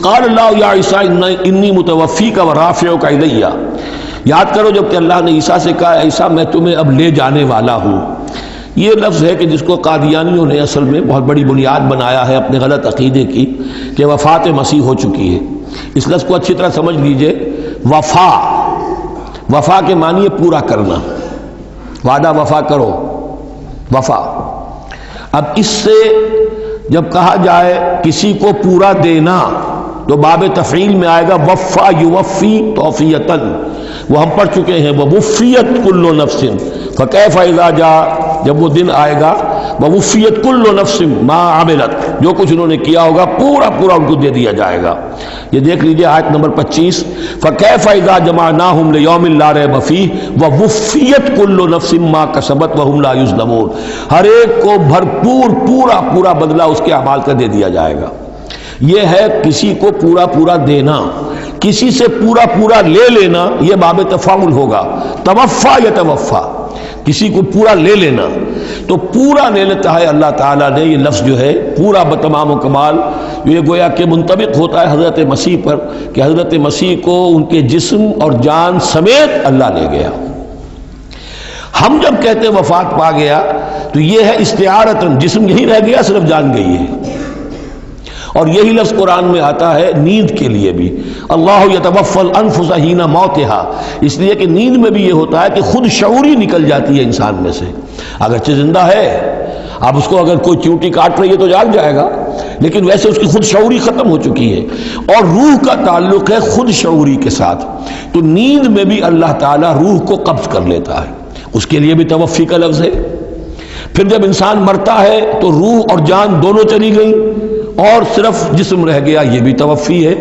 قال اللہ یا عیسیٰ انی متوفیک و رافعک الی، یاد کرو جب کہ اللہ نے عیسیٰ سے کہا عیسیٰ میں تمہیں اب لے جانے والا ہوں. یہ لفظ ہے کہ جس کو قادیانیوں نے اصل میں بہت بڑی بنیاد بنایا ہے اپنے غلط عقیدے کی کہ وفات مسیح ہو چکی ہے. اس لفظ کو اچھی طرح سمجھ لیجئے. وفا کے معنی ہے پورا کرنا، وعدہ وفا کرو، وفا. اب اس سے جب کہا جائے کسی کو پورا دینا تو باب تفعیل میں آئے گا وفا یوفی توفیتاً، وہ ہم پڑھ چکے ہیں ووفیت کل نفس فکیف اذا جاء، جب وہ دن آئے گا ووفیت کل نفس ما عملت، جو کچھ انہوں نے کیا ہوگا پورا پورا ان کو دے دیا جائے گا. یہ دیکھ لیجئے آیت نمبر 25 فکیف اذا جمعناہم لیوم لا ریب فیہ ووفیت کل نفس ما کسبت وہم لا یظلمون، ہر ایک کو بھرپور پورا پورا بدلہ اس کے اعمال کا دے دیا جائے گا. یہ ہے کسی کو پورا پورا دینا. کسی سے پورا پورا لے لینا یہ باب تفاعل ہوگا. توفا یا توفا، کسی کو پورا لے لینا تو پورا لے لیتا ہے اللہ تعالیٰ نے. یہ لفظ جو ہے پورا بتمام و کمال یہ گویا کہ منطبق ہوتا ہے حضرت مسیح پر کہ حضرت مسیح کو ان کے جسم اور جان سمیت اللہ لے گیا. ہم جب کہتے ہیں وفات پا گیا تو یہ ہے استعارتاً، جسم یہی رہ گیا صرف جان گئی ہے. اور یہی لفظ قرآن میں آتا ہے نیند کے لیے بھی، اللہ یتوفی الانفس حین موتها، اس لیے کہ نیند میں بھی یہ ہوتا ہے کہ خود شعوری نکل جاتی ہے انسان میں سے. اگرچہ زندہ ہے، اب اس کو اگر کوئی چیونٹی کاٹ رہی ہے تو جاگ جائے گا، لیکن ویسے اس کی خود شعوری ختم ہو چکی ہے. اور روح کا تعلق ہے خود شعوری کے ساتھ، تو نیند میں بھی اللہ تعالیٰ روح کو قبض کر لیتا ہے، اس کے لیے بھی توفی کا لفظ ہے. پھر جب انسان مرتا ہے تو روح اور جان دونوں چلی گئیں اور صرف جسم رہ گیا، یہ بھی توفی ہے.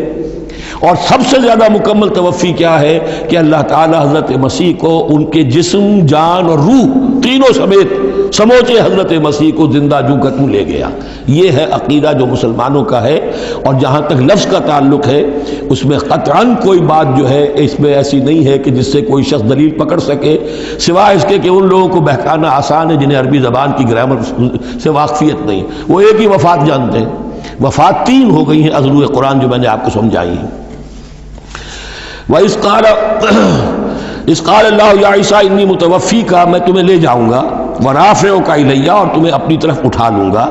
اور سب سے زیادہ مکمل توفی کیا ہے کہ اللہ تعالیٰ حضرت مسیح کو ان کے جسم، جان اور روح تینوں سمیت سموچے حضرت مسیح کو زندہ جو کا توں لے گیا. یہ ہے عقیدہ جو مسلمانوں کا ہے. اور جہاں تک لفظ کا تعلق ہے اس میں قطعاً کوئی بات جو ہے اس میں ایسی نہیں ہے کہ جس سے کوئی شخص دلیل پکڑ سکے، سوائے اس کے کہ ان لوگوں کو بہکانا آسان ہے جنہیں عربی زبان کی گرامر سے واقفیت نہیں. وہ ایک ہی وفات جانتے ہیں. وفات 3 ہو گئی ہیں ازلوء قرآن جو میں نے آپ کو سمجھائی ہیں. اِذْ قَالَ اللَّهُ يَا عِيسَىٰ إِنِّي مُتَوَفِّيكَ، میں تمہیں لے جاؤں گا، وَرَافِعُكَ إِلَيَّ، اور تمہیں اپنی طرف اٹھا لوں گا،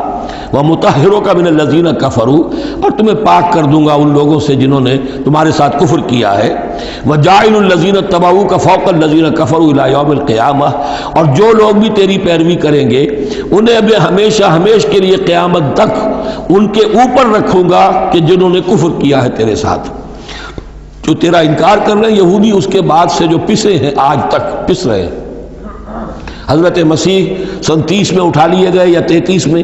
وَمُطَهِّرُكَ مِنَ الَّذِينَ كَفَرُوا، اور تمہیں پاک کر دوں گا ان لوگوں سے جنہوں نے تمہارے ساتھ کفر کیا ہے، وَجَاعِلُ الَّذِينَ اتَّبَعُوكَ فَوْقَ الَّذِينَ كَفَرُوا إِلَىٰ يَوْمِ الْقِيَامَةِ، اور جو لوگ بھی تیری پیروی کریں گے انہیں اب ہمیشہ ہمیشہ کے لیے قیامت تک ان کے اوپر رکھوں گا کہ جنہوں نے کفر کیا ہے تیرے ساتھ. جو تیرا انکار کر رہے ہیں یہودی، اس کے بعد سے جو پسے ہیں آج تک پس رہے ہیں. حضرت مسیح سن 30 میں اٹھا لیے گئے یا 33 میں،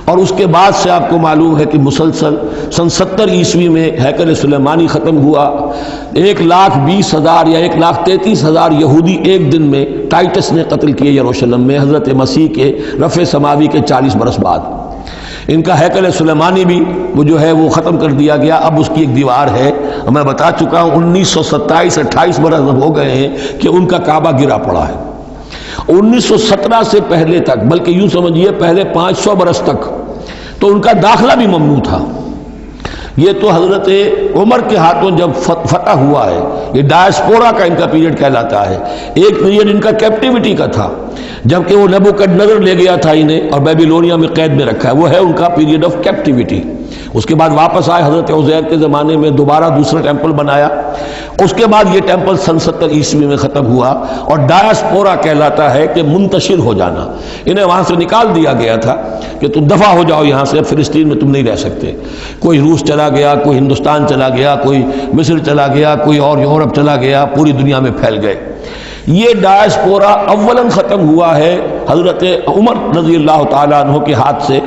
اور اس کے بعد سے آپ کو معلوم ہے کہ مسلسل سن 70 عیسوی میں ہیکل سلیمانی ختم ہوا. 1,20,000 یا 1,33,000 یہودی ایک دن میں ٹائٹس نے قتل کیے یروشلم میں حضرت مسیح کے رفع سماوی کے 40 برس بعد. ان کا ہیکل سلیمانی بھی وہ جو ہے وہ ختم کر دیا گیا. اب اس کی ایک دیوار ہے، میں بتا چکا ہوں 1927-28 برس ہو گئے ہیں کہ ان کا کعبہ گرا پڑا ہے. 1917 سے پہلے تک، بلکہ یوں سمجھیے پہلے 500 برس تک تو ان کا داخلہ بھی ممنوع تھا. یہ تو حضرت عمر کے ہاتھوں جب فتح ہوا ہے، یہ ڈائسپورا کا ان کا پیریڈ کہلاتا ہے. ایک پیریڈ ان کا کیپٹیوٹی کا تھا جبکہ وہ نبوکڈنیزر لے گیا تھا انہیں اور بیبیلونیا میں قید میں رکھا ہے، وہ ہے ان کا پیریڈ آف کیپٹیوٹی. اس کے بعد واپس آئے حضرت عزیر کے زمانے میں، دوبارہ دوسرا ٹیمپل بنایا. اس کے بعد یہ ٹیمپل سن 70 عیسوی میں ختم ہوا. اور ڈائسپورا کہلاتا ہے کہ منتشر ہو جانا. انہیں وہاں سے نکال دیا گیا تھا کہ تم دفع ہو جاؤ یہاں سے، فلسطین میں تم نہیں رہ سکتے. کوئی روس چلا گیا، کوئی ہندوستان چلا گیا، کوئی مصر چلا گیا، کوئی اور یورپ چلا گیا، پوری دنیا میں پھیل گئے. یہ ڈائسپورا اولاً ختم ہوا ہے حضرت عمر رضی اللہ تعالیٰ عنہ کے ہاتھ سے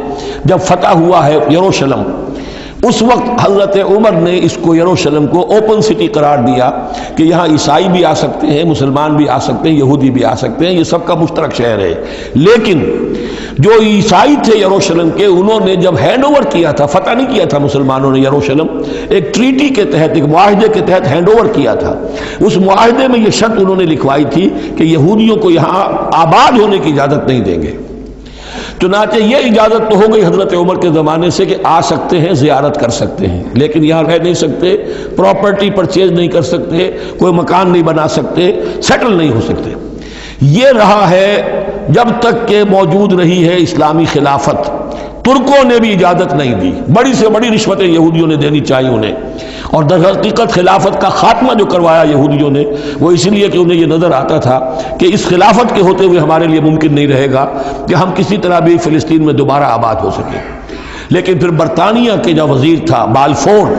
جب فتح ہوا ہے یروشلم. اس وقت حضرت عمر نے اس کو یروشلم کو اوپن سٹی قرار دیا کہ یہاں عیسائی بھی آ سکتے ہیں، مسلمان بھی آ سکتے ہیں، یہودی بھی آ سکتے ہیں، یہ سب کا مشترک شہر ہے. لیکن جو عیسائی تھے یروشلم کے، انہوں نے جب ہینڈ اوور کیا تھا، فتح نہیں کیا تھا مسلمانوں نے یروشلم، ایک ٹریٹی کے تحت، ایک معاہدے کے تحت ہینڈ اوور کیا تھا. اس معاہدے میں یہ شرط انہوں نے لکھوائی تھی کہ یہودیوں کو یہاں آباد ہونے کی اجازت نہیں دیں گے. چنانچہ یہ اجازت تو ہو گئی حضرت عمر کے زمانے سے کہ آ سکتے ہیں، زیارت کر سکتے ہیں، لیکن یہاں رہ نہیں سکتے، پراپرٹی پرچیز نہیں کر سکتے، کوئی مکان نہیں بنا سکتے، سیٹل نہیں ہو سکتے۔ یہ رہا ہے جب تک کہ موجود رہی ہے اسلامی خلافت۔ ترکوں نے بھی اجازت نہیں دی، بڑی سے بڑی رشوتیں یہودیوں نے دینی چاہیے انہیں، اور در حقیقت خلافت کا خاتمہ جو کروایا یہودیوں نے وہ اس لیے کہ انہیں یہ نظر آتا تھا کہ اس خلافت کے ہوتے ہوئے ہمارے لیے ممکن نہیں رہے گا کہ ہم کسی طرح بھی فلسطین میں دوبارہ آباد ہو سکیں۔ لیکن پھر برطانیہ کے جو وزیر تھا بالفور،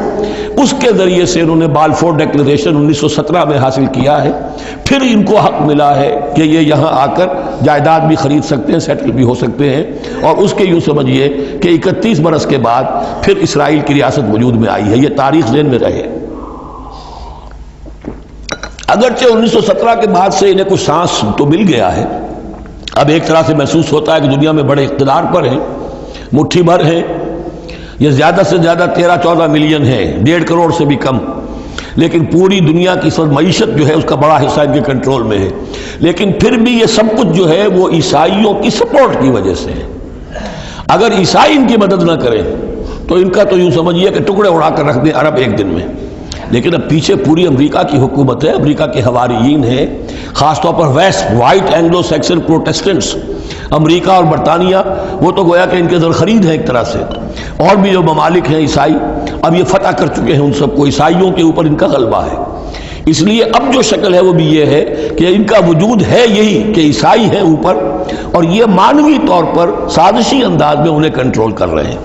اس کے ذریعے سے انہوں نے بالفور ڈیکلریشن 1917 میں حاصل کیا ہے، پھر ان کو حق ملا ہے کہ یہ یہاں آ کر جائیداد بھی خرید سکتے ہیں، سیٹل بھی ہو سکتے ہیں، اور اس کے یوں سمجھیے کہ 31 برس کے بعد پھر اسرائیل کی ریاست وجود میں آئی ہے۔ یہ تاریخ ذہن میں رہے۔ اگرچہ 1917 کے بعد سے انہیں کچھ سانس تو مل گیا ہے، اب ایک طرح سے محسوس ہوتا ہے کہ دنیا میں بڑے اقتدار پر ہیں، مٹھی بھر ہیں، یہ زیادہ سے زیادہ 13-14 ملین ہے، 1.5 کروڑ سے بھی کم، لیکن پوری دنیا کی سب معیشت جو ہے اس کا بڑا حصہ ان کے کنٹرول میں ہے۔ لیکن پھر بھی یہ سب کچھ جو ہے وہ عیسائیوں کی سپورٹ کی وجہ سے ہے۔ اگر عیسائی ان کی مدد نہ کریں تو ان کا تو یوں سمجھیے کہ ٹکڑے اڑا کر رکھ دیں عرب ایک دن میں۔ لیکن اب پیچھے پوری امریکہ کی حکومت ہے، امریکہ کے حواریین ہیں، خاص طور پر west white Anglo Saxon Protestants, امریکہ اور برطانیہ، وہ تو گویا کہ ان کے در خرید ہیں ایک طرح سے، اور بھی جو ممالک ہیں عیسائی اب یہ فتح کر چکے ہیں ان سب کو، عیسائیوں کے اوپر ان کا غلبہ ہے۔ اس لیے اب جو شکل ہے وہ بھی یہ ہے کہ ان کا وجود ہے یہی کہ عیسائی ہیں اوپر، اور یہ مانوی طور پر سازشی انداز میں انہیں کنٹرول کر رہے ہیں۔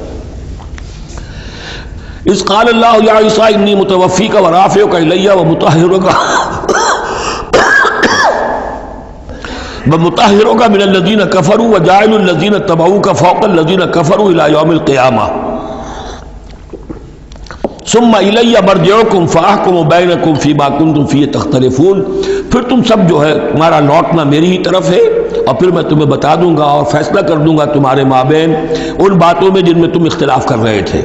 اذ قال اللہ یا عیسیٰ انی متوفیک ورافعک الی ومطہرک من الذین کفروا وجاعل الذین اتبعوک فوق الذین کفروا الی یوم القیامہ ثم الی مرجعکم فاحکم بینکم فیما کنتم فیہ تختلفون۔ پھر تم سب جو ہے تمہارا لوٹنا میری ہی طرف ہے، اور پھر میں تمہیں بتا دوں گا اور فیصلہ کر دوں گا تمہارے مابین ان باتوں میں جن میں تم اختلاف کر رہے تھے۔